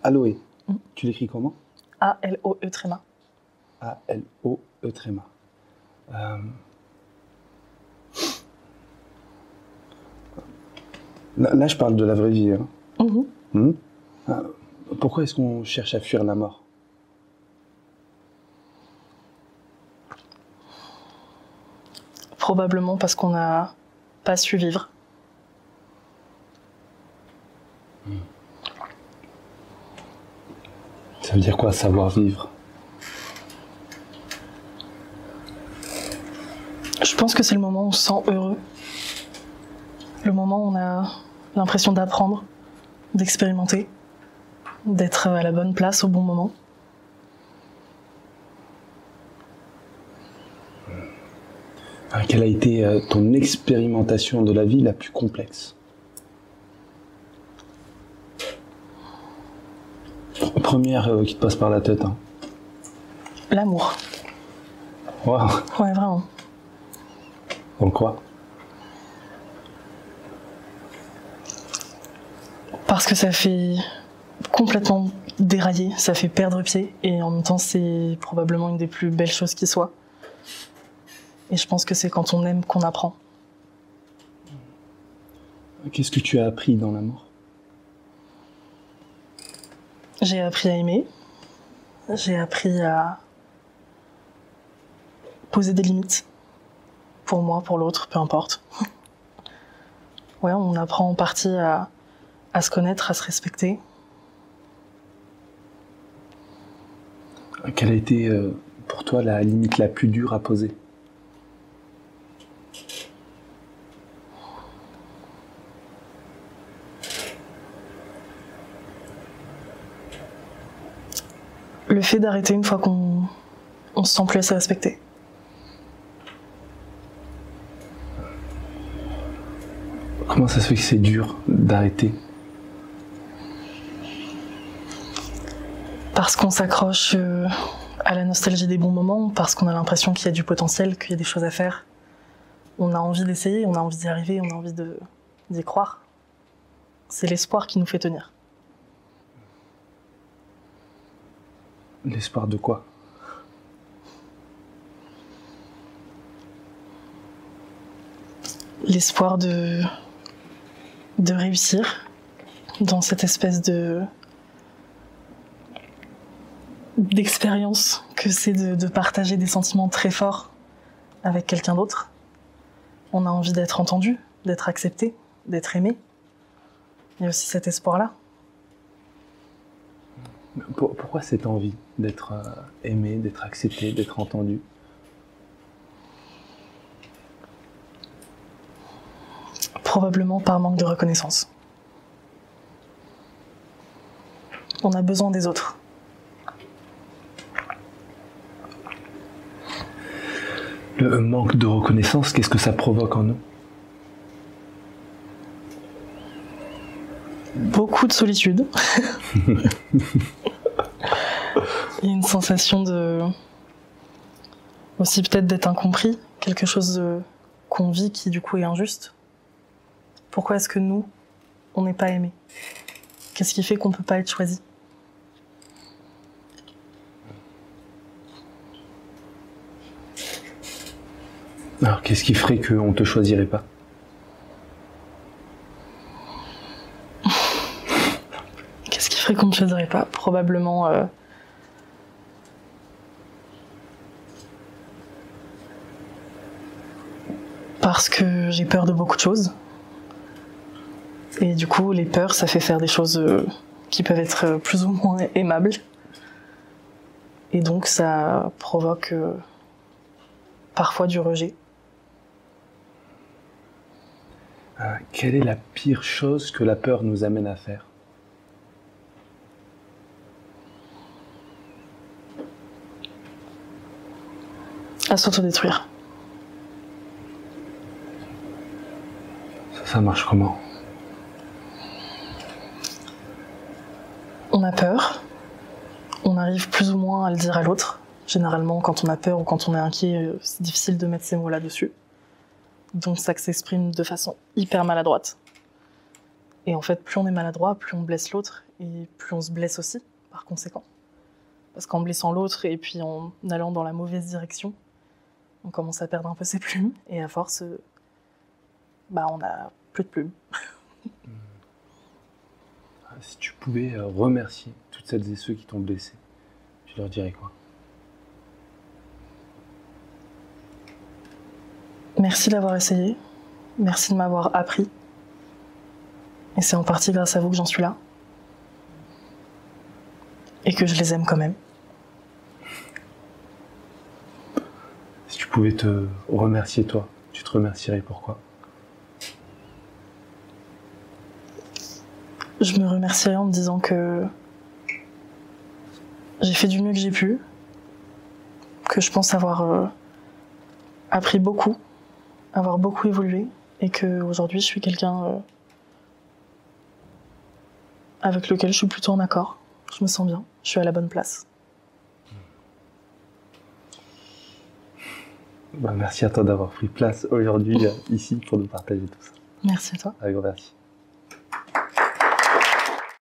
Aloé. Tu l'écris comment? A-L-O-E tréma. A-L-O-E tréma. Là, je parle de la vraie vie. Hein. Pourquoi est-ce qu'on cherche à fuir la mort? Probablement parce qu'on n'a pas su vivre. Ça veut dire quoi, savoir vivre? Je pense que c'est le moment où on se sent heureux. Le moment où on a l'impression d'apprendre, d'expérimenter, d'être à la bonne place au bon moment. Quelle a été ton expérimentation de la vie la plus complexe? Première qui te passe par la tête. Hein. L'amour. Wow. Ouais, vraiment. En quoi? Parce que ça fait complètement dérailler, ça fait perdre pied, et en même temps c'est probablement une des plus belles choses qui soit. Et je pense que c'est quand on aime qu'on apprend. Qu'est-ce que tu as appris dans l'amour? J'ai appris à aimer, j'ai appris à poser des limites, pour moi, pour l'autre, peu importe. Ouais, on apprend en partie à se connaître, à se respecter. Quelle a été pour toi la limite la plus dure à poser? Le fait d'arrêter une fois qu'on se sent plus assez respecté. Comment ça se fait que c'est dur d'arrêter? Parce qu'on s'accroche à la nostalgie des bons moments, parce qu'on a l'impression qu'il y a du potentiel, qu'il y a des choses à faire. On a envie d'essayer, on a envie d'y arriver, on a envie d'y croire. C'est l'espoir qui nous fait tenir. L'espoir de quoi? L'espoir de réussir dans cette espèce d'expérience que c'est de partager des sentiments très forts avec quelqu'un d'autre. On a envie d'être entendu, d'être accepté, d'être aimé. Il y a aussi cet espoir-là. Pourquoi cette envie d'être aimé, d'être accepté, d'être entendu? Probablement par manque de reconnaissance. On a besoin des autres. Le manque de reconnaissance, qu'est-ce que ça provoque en nous? Beaucoup de solitude. Il y a une sensation aussi peut-être d'être incompris, quelque chose qu'on vit qui du coup est injuste. Pourquoi est-ce que nous, on n'est pas aimés? Qu'est-ce qui fait qu'on ne peut pas être choisi? Alors, qu'est-ce qui ferait qu'on ne te choisirait pas? Qu'est-ce qui ferait qu'on ne te choisirait pas? Probablement parce que j'ai peur de beaucoup de choses. Et du coup, les peurs, ça fait faire des choses qui peuvent être plus ou moins aimables. Et donc, ça provoque parfois du rejet. Quelle est la pire chose que la peur nous amène à faire? À s'autodétruire. Ça marche comment? On a peur, on arrive plus ou moins à le dire à l'autre. Généralement, quand on a peur ou quand on est inquiet, c'est difficile de mettre ces mots là-dessus. Donc ça s'exprime de façon hyper maladroite. Et en fait, plus on est maladroit, plus on blesse l'autre, et plus on se blesse aussi, par conséquent. Parce qu'en blessant l'autre, et puis en allant dans la mauvaise direction, on commence à perdre un peu ses plumes, et à force, on n'a plus de plumes. Si tu pouvais remercier toutes celles et ceux qui t'ont blessé, tu leur dirais quoi? Merci d'avoir essayé, merci de m'avoir appris. Et c'est en partie grâce à vous que j'en suis là. Et que je les aime quand même. Si tu pouvais te remercier toi, tu te remercierais pourquoi? Je me remercierais en me disant que j'ai fait du mieux que j'ai pu, que je pense avoir appris beaucoup, avoir beaucoup évolué, et qu'aujourd'hui je suis quelqu'un avec lequel je suis plutôt en accord. Je me sens bien, je suis à la bonne place. Merci à toi d'avoir pris place aujourd'hui ici pour nous partager tout ça. Merci à toi. Un grand merci.